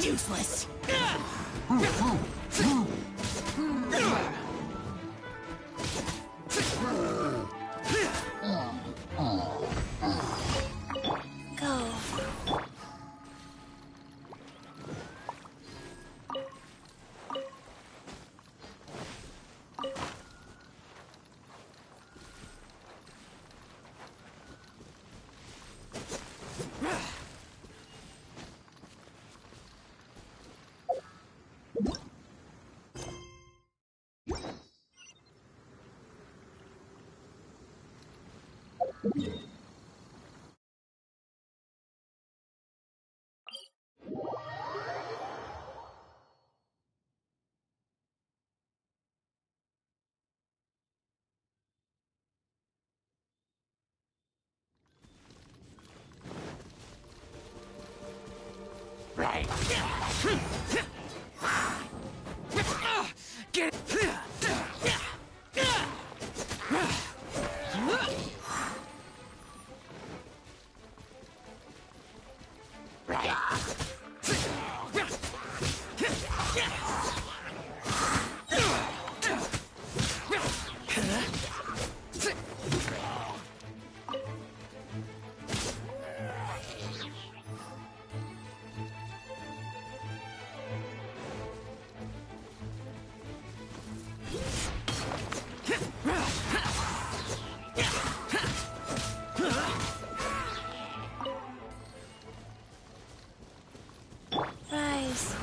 Useless. Go. Right. Get it. Rise.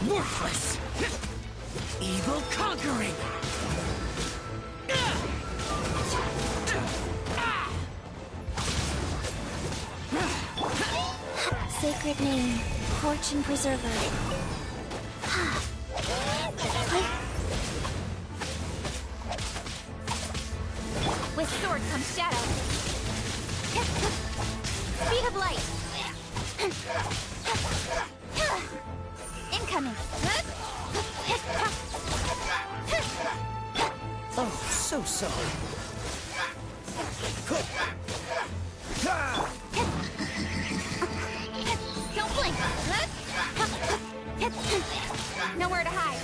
Worthless. Evil conquering. Sacred name, fortune preserver. With sword comes shadow. Speed of light. Incoming. Oh, so sorry. Don't blink. Nowhere to hide.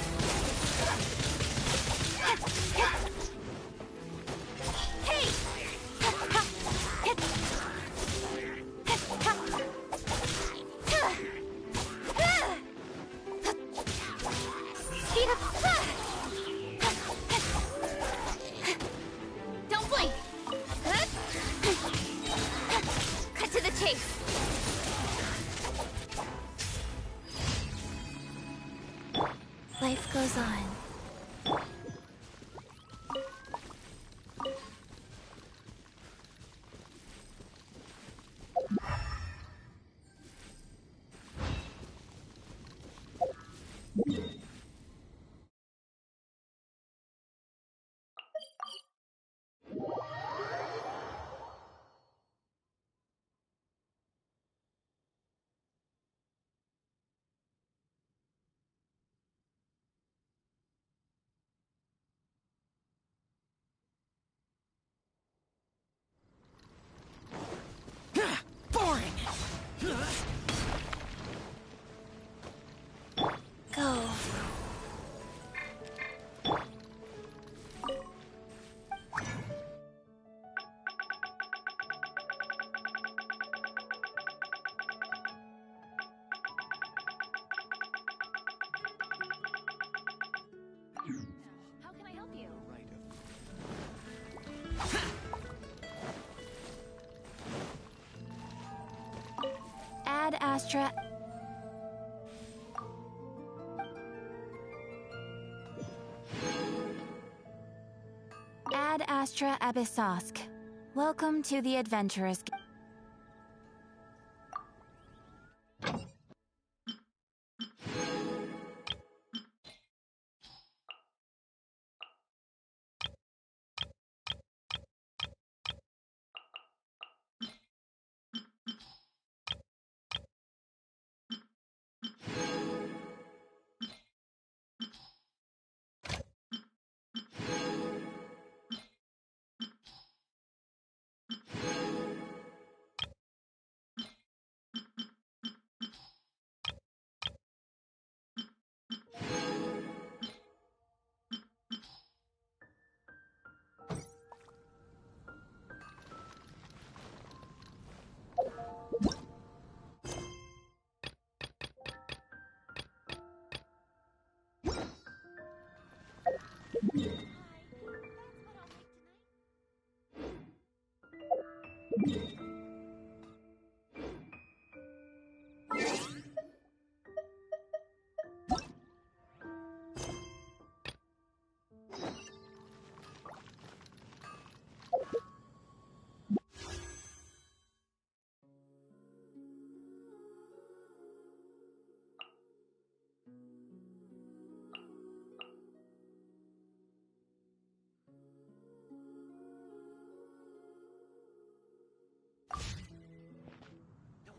Hey! Speed up. Don't blink. Cut to the chase. Life goes on. Boring. Go. How can I help you? Ad Astra. Ad Astra Abyssosk. Welcome to the Adventurous. No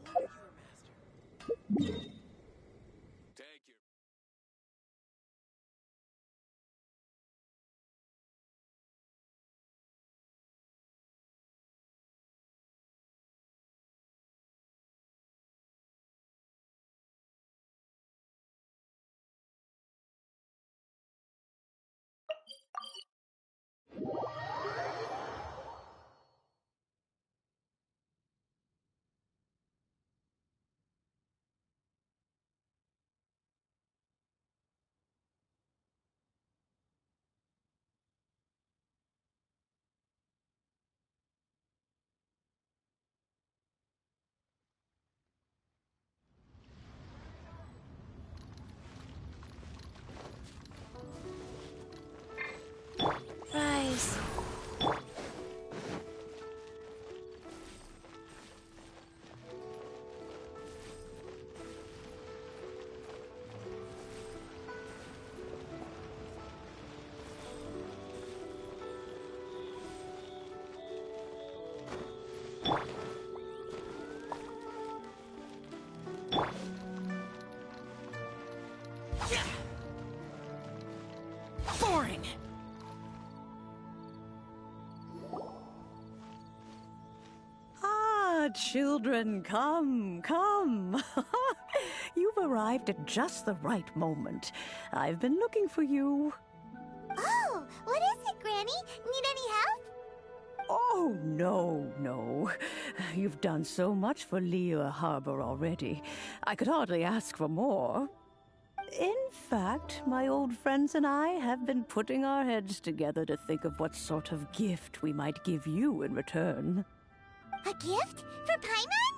wonder you were master. Take your... Rise. Boring! Ah, children, come, come. You've arrived at just the right moment. I've been looking for you. Oh, what is it, Granny? Need any help? Oh, no. You've done so much for Liyue Harbor already. I could hardly ask for more. In fact, my old friends and I have been putting our heads together to think of what sort of gift we might give you in return. A gift? For Paimon?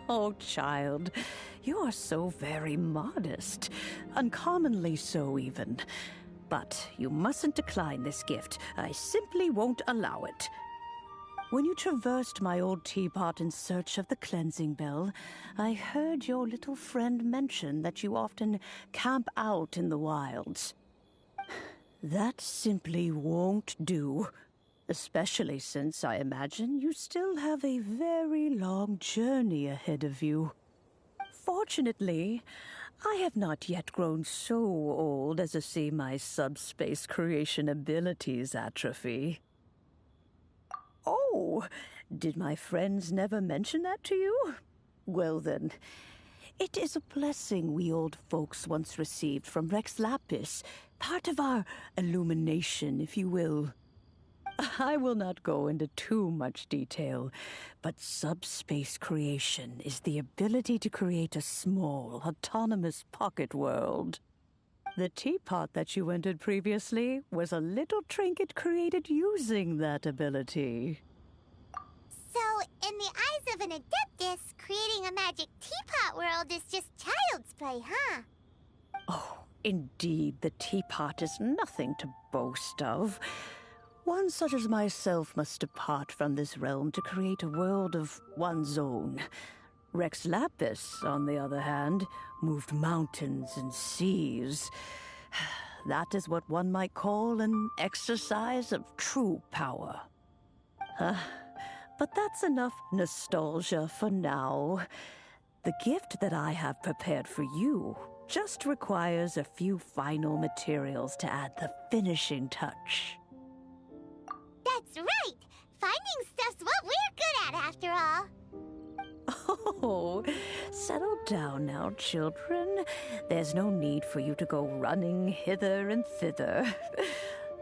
Oh, child, you are so very modest. Uncommonly so, even. But you mustn't decline this gift. I simply won't allow it. When you traversed my old teapot in search of the cleansing bell, I heard your little friend mention that you often camp out in the wilds. That simply won't do. Especially since I imagine you still have a very long journey ahead of you. Fortunately, I have not yet grown so old as to see my subspace creation abilities atrophy. Oh, did my friends never mention that to you? Well then, it is a blessing we old folks once received from Rex Lapis, part of our illumination, if you will. I will not go into too much detail, but subspace creation is the ability to create a small, autonomous pocket world. The teapot that you entered previously was a little trinket created using that ability. So, in the eyes of an Adeptus, creating a magic teapot world is just child's play, huh? Oh, indeed, the teapot is nothing to boast of. One such as myself must depart from this realm to create a world of one's own. Rex Lapis, on the other hand, moved mountains and seas. That is what one might call an exercise of true power. But that's enough nostalgia for now. The gift that I have prepared for you just requires a few final materials to add the finishing touch. That's right! Finding stuff's what we're good at, after all. Oh, settle down now, children. There's no need for you to go running hither and thither.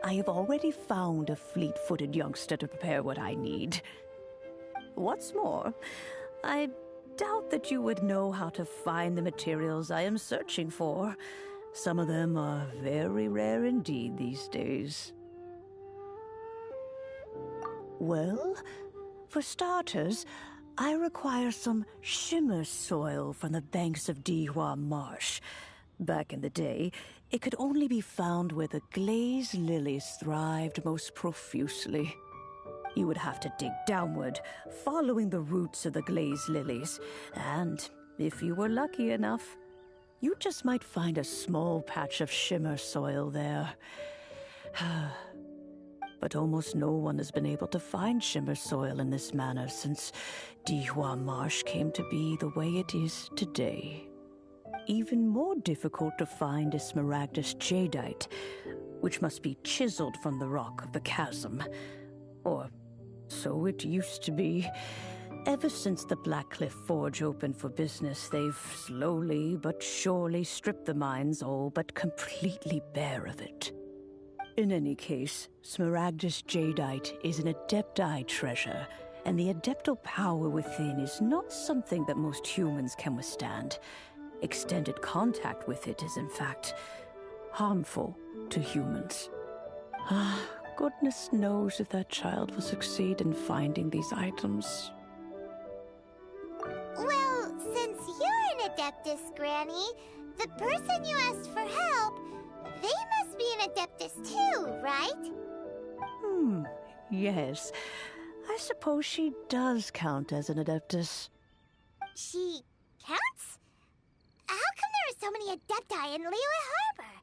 I have already found a fleet-footed youngster to prepare what I need. What's more, I doubt that you would know how to find the materials I am searching for. Some of them are very rare indeed these days. Well, for starters, I require some shimmer soil from the banks of Dihua Marsh. Back in the day, it could only be found where the glaze lilies thrived most profusely. You would have to dig downward, following the roots of the glaze lilies, and if you were lucky enough, you just might find a small patch of shimmer soil there. But almost no one has been able to find shimmer soil in this manner since Dihua Marsh came to be the way it is today. Even more difficult to find is smaragdus jadeite, which must be chiseled from the rock of the chasm. Or so it used to be. Ever since the Blackcliff Forge opened for business, they've slowly but surely stripped the mines all but completely bare of it. In any case, smaragdus jadeite is an adepti treasure, and the adeptal power within is not something that most humans can withstand. Extended contact with it is, in fact, harmful to humans. Goodness knows if that child will succeed in finding these items. Well, since you're an Adeptus, Granny, the person you asked for help, they must be an Adeptus too, right? Yes. I suppose she does count as an Adeptus. She counts? How come there are so many Adepti in Liyue Harbor?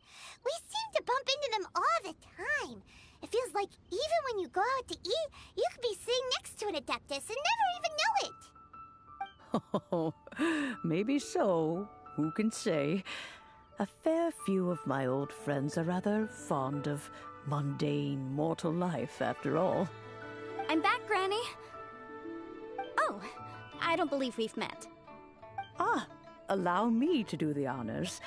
We seem to bump into them all the time. It feels like even when you go out to eat, you could be sitting next to an Adeptus and never even know it. Oh, maybe so. Who can say? A fair few of my old friends are rather fond of mundane mortal life, after all. I'm back, Granny. Oh, I don't believe we've met. Allow me to do the honors.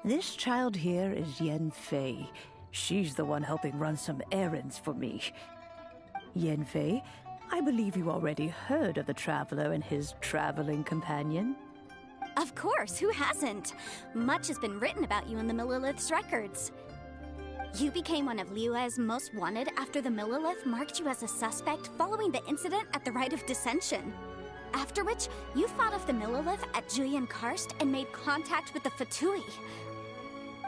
This child here is Yen Fei. She's the one helping run some errands for me. Yen Fei, I believe you already heard of the Traveler and his traveling companion. Of course, who hasn't? Much has been written about you in the Millilith's records. You became one of Liyue's most wanted after the Millilith marked you as a suspect following the incident at the Rite of Dissension. After which, you fought off the Millilith at Julian Karst and made contact with the Fatui.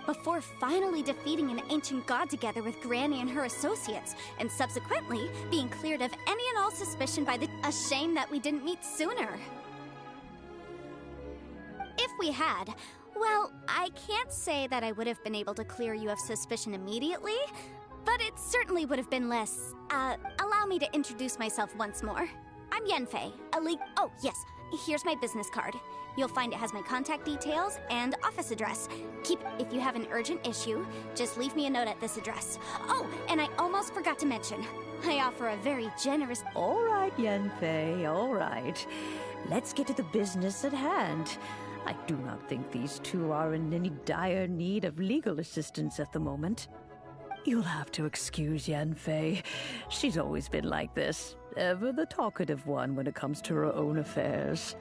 Before finally defeating an ancient god together with Granny and her associates, and subsequently being cleared of any and all suspicion by the... A shame that we didn't meet sooner. If we had, well, I can't say that I would have been able to clear you of suspicion immediately, but it certainly would have been less... allow me to introduce myself once more. I'm Yenfei, Oh, yes, here's my business card. You'll find it has my contact details and office address. If you have an urgent issue, just leave me a note at this address. Oh, and I almost forgot to mention, I offer a very generous... All right, Yenfei, all right. Let's get to the business at hand. I do not think these two are in any dire need of legal assistance at the moment. You'll have to excuse Yanfei. She's always been like this, ever the talkative one when it comes to her own affairs.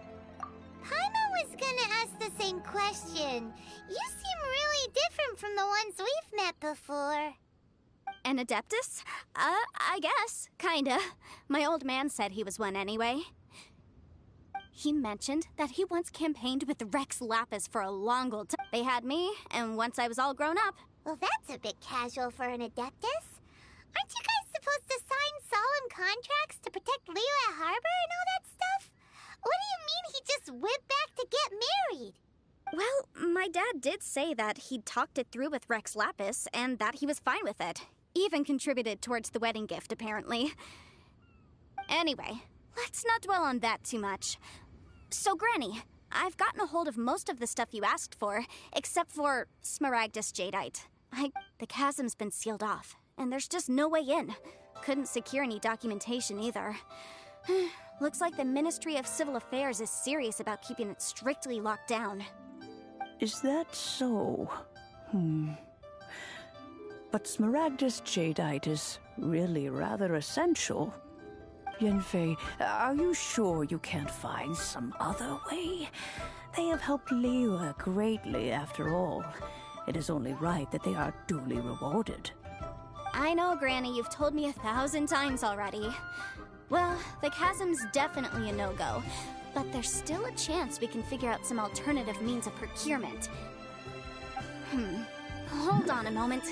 Paimon was gonna ask the same question. You seem really different from the ones we've met before. An Adeptus? I guess. Kinda. My old man said he was one anyway. He mentioned that he once campaigned with Rex Lapis for a long old time. They had me, and once I was all grown up. Well, that's a bit casual for an Adeptus. Aren't you guys supposed to sign solemn contracts to protect Liyue Harbor and all that stuff? What do you mean he just went back to get married? Well, my dad did say that he'd talked it through with Rex Lapis, and that he was fine with it. Even contributed towards the wedding gift, apparently. Anyway, let's not dwell on that too much. So, Granny, I've gotten a hold of most of the stuff you asked for, except for smaragdus jadeite. The chasm's been sealed off, and there's just no way in. Couldn't secure any documentation either. Looks like the Ministry of Civil Affairs is serious about keeping it strictly locked down. Is that so? But smaragdus jadeite is really rather essential. Yenfei, are you sure you can't find some other way? They have helped Liyue greatly, after all. It is only right that they are duly rewarded. I know, Granny, you've told me 1,000 times already. Well, the chasm's definitely a no-go, but there's still a chance we can figure out some alternative means of procurement. Hold on a moment.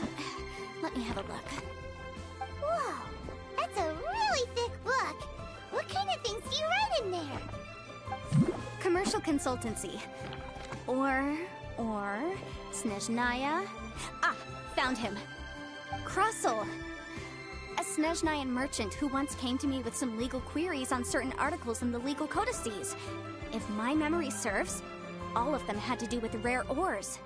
Let me have a look. Whoa, that's a really thick book. What kind of things do you write in there? Commercial consultancy. Or... Snezhnaya? Ah, found him. Crossel. A Snezhnayan merchant who once came to me with some legal queries on certain articles in the legal codices. If my memory serves, all of them had to do with rare ores.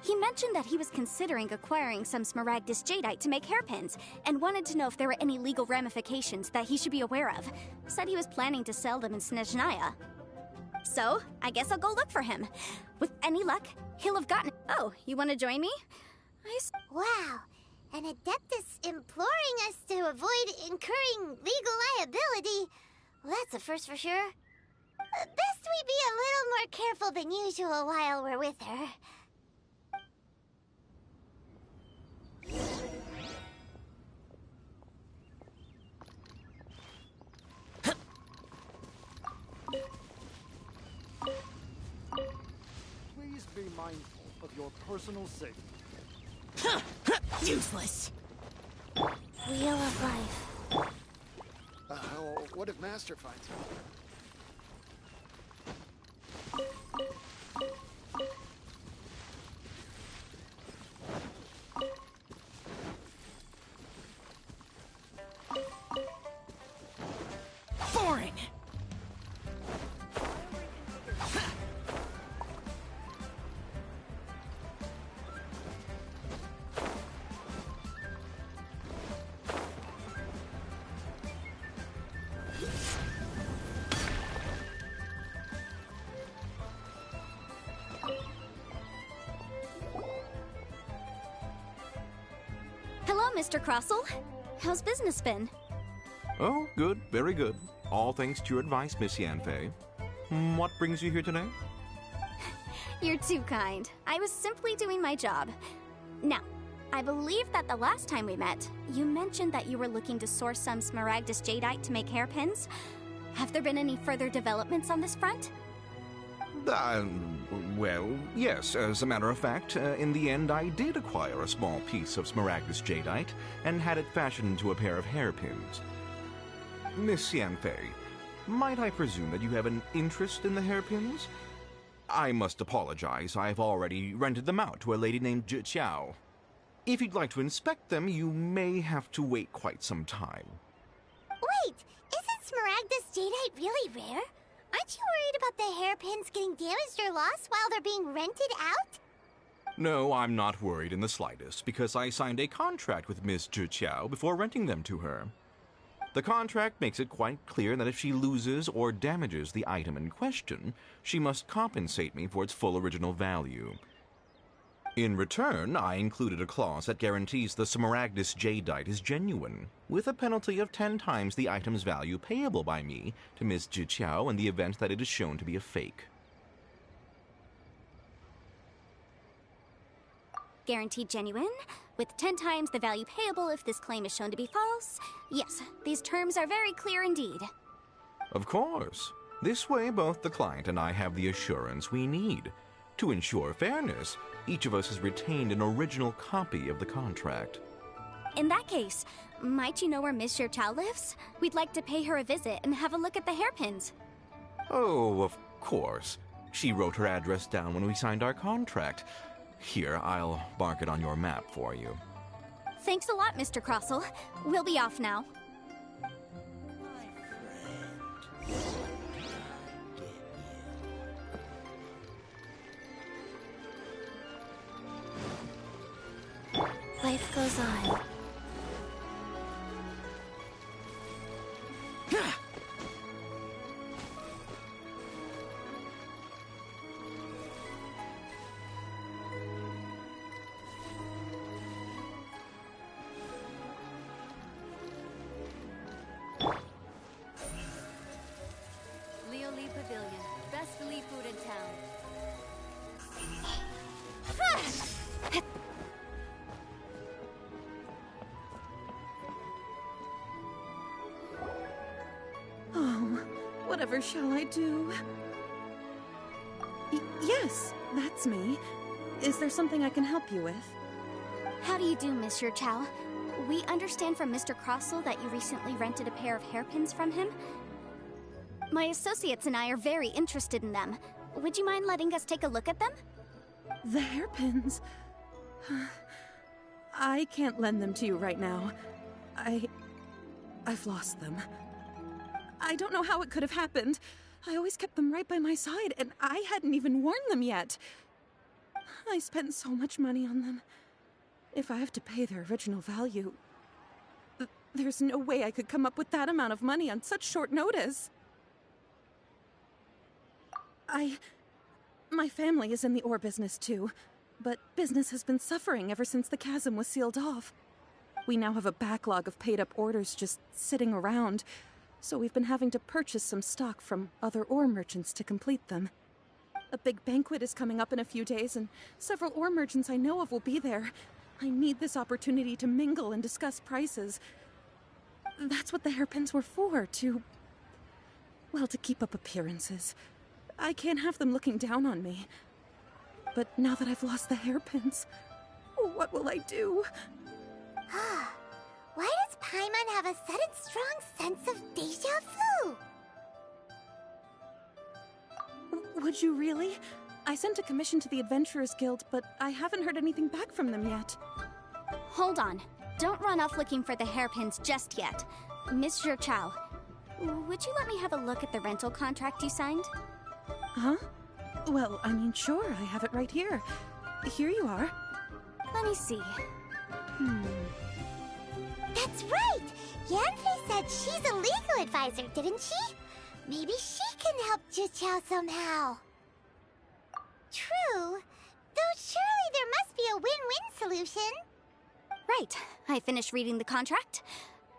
He mentioned that he was considering acquiring some Smaragdus jadeite to make hairpins, and wanted to know if there were any legal ramifications that he should be aware of. Said he was planning to sell them in Snezhnaya. So, I guess I'll go look for him. With any luck, he'll have gotten... Oh, you want to join me? Wow, an Adeptus imploring us to avoid incurring legal liability. Well, that's a first for sure. Best we be a little more careful than usual while we're with her. Please be mindful of your personal safety. Useless. Wheel of Life. What if Master finds him? Boring. Hello, Mr. Crossel. How's business been? Oh, good, very good. All thanks to your advice, Miss Yanfei. What brings you here today? You're too kind. I was simply doing my job. Now, I believe that the last time we met, you mentioned that you were looking to source some Smaragdus jadeite to make hairpins. Have there been any further developments on this front? Well, yes. As a matter of fact, in the end, I did acquire a small piece of Smaragdus jadeite and had it fashioned into a pair of hairpins. Miss Yanfei, might I presume that you have an interest in the hairpins? I must apologize. I've already rented them out to a lady named Xiao. If you'd like to inspect them, you may have to wait quite some time. Wait, isn't Smaragdus jadeite really rare? Aren't you worried about the hairpins getting damaged or lost while they're being rented out? No, I'm not worried in the slightest, because I signed a contract with Miss Xiao before renting them to her. The contract makes it quite clear that if she loses or damages the item in question, she must compensate me for its full original value. In return, I included a clause that guarantees the Smaragdus jadeite is genuine, with a penalty of 10 times the item's value payable by me to Miss Xiao in the event that it is shown to be a fake. Guaranteed genuine, with 10 times the value payable if this claim is shown to be false. Yes, these terms are very clear indeed. Of course. This way, both the client and I have the assurance we need. To ensure fairness, each of us has retained an original copy of the contract. In that case, might you know where Miss Xiao lives? We'd like to pay her a visit and have a look at the hairpins. Oh, of course. She wrote her address down when we signed our contract. Here, I'll mark it on your map for you. Thanks a lot, Mr. Crossel. We'll be off now. Life goes on. Lioli Pavilion, best Lee food in town. Whatever shall I do? Yes, that's me. Is there something I can help you with? How do you do, Monsieur Chow? We understand from Mr. Crossell that you recently rented a pair of hairpins from him. My associates and I are very interested in them. Would you mind letting us take a look at them? The hairpins? I can't lend them to you right now. I've lost them. I don't know how it could have happened. I always kept them right by my side, and I hadn't even worn them yet. I spent so much money on them. If I have to pay their original value, there's no way I could come up with that amount of money on such short notice. My family is in the ore business too, but business has been suffering ever since the chasm was sealed off. We now have a backlog of paid-up orders just sitting around, so we've been having to purchase some stock from other ore merchants to complete them. A big banquet is coming up in a few days, and several ore merchants I know of will be there. I need this opportunity to mingle and discuss prices. That's what the hairpins were for, to keep up appearances. I can't have them looking down on me. But now that I've lost the hairpins, what will I do? Why does Paimon have a sudden strong sense of deja vu? Would you really? I sent a commission to the Adventurers Guild, but I haven't heard anything back from them yet. Hold on. Don't run off looking for the hairpins just yet. Monsieur Chow, would you let me have a look at the rental contract you signed? Huh? Well, I mean, sure, I have it right here. Here you are. Let me see. That's right! Yanfei said she's a legal advisor, didn't she? Maybe she can help Juqiao somehow. True. Though surely there must be a win-win solution. Right. I finished reading the contract.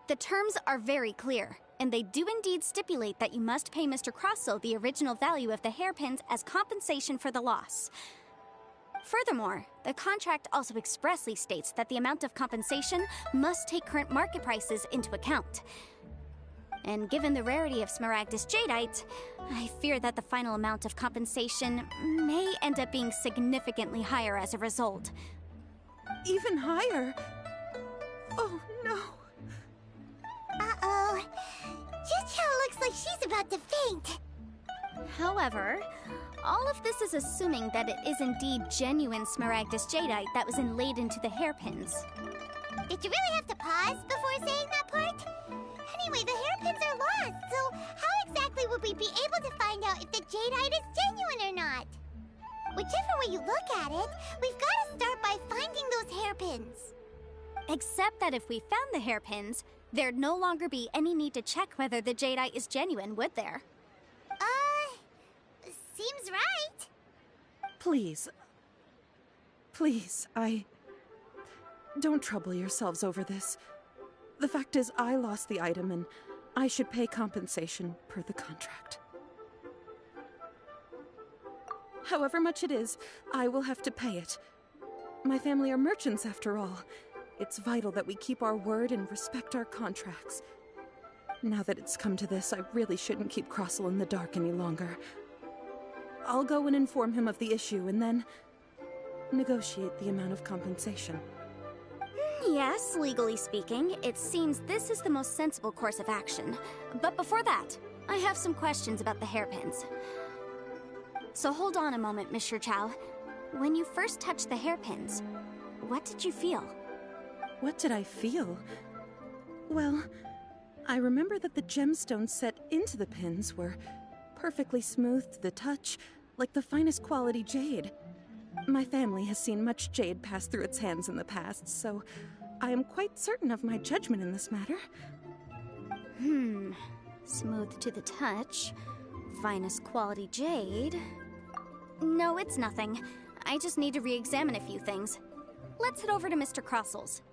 The terms are very clear, and they do indeed stipulate that you must pay Mr. Crossell the original value of the hairpins as compensation for the loss. Furthermore, the contract also expressly states that the amount of compensation must take current market prices into account. And given the rarity of Smaragdus Jadeite, I fear that the final amount of compensation may end up being significantly higher as a result. Even higher? Oh, no. Uh-oh. Juqiao looks like she's about to faint. However, all of this is assuming that it is indeed genuine Smaragdus Jadeite that was inlaid into the hairpins. Did you really have to pause before saying that part? Anyway, the hairpins are lost, so how exactly would we be able to find out if the jadeite is genuine or not? Whichever way you look at it, we've got to start by finding those hairpins. Except that if we found the hairpins, there'd no longer be any need to check whether the jadeite is genuine, would there? Seems right. Please, don't trouble yourselves over this. The fact is, I lost the item, and I should pay compensation per the contract. However much it is, I will have to pay it. My family are merchants, after all. It's vital that we keep our word and respect our contracts. Now that it's come to this, I really shouldn't keep Crossell in the dark any longer. I'll go and inform him of the issue, and then negotiate the amount of compensation. Yes, legally speaking, it seems this is the most sensible course of action. But before that, I have some questions about the hairpins. So hold on a moment, Monsieur Chow. When you first touched the hairpins, what did you feel? What did I feel? Well, I remember that the gemstones set into the pins were perfectly smooth to the touch, like the finest quality jade. My family has seen much jade pass through its hands in the past, so I am quite certain of my judgment in this matter. Smooth to the touch, finest quality jade. No, it's nothing. I just need to re-examine a few things. Let's head over to Mr. Crossell's.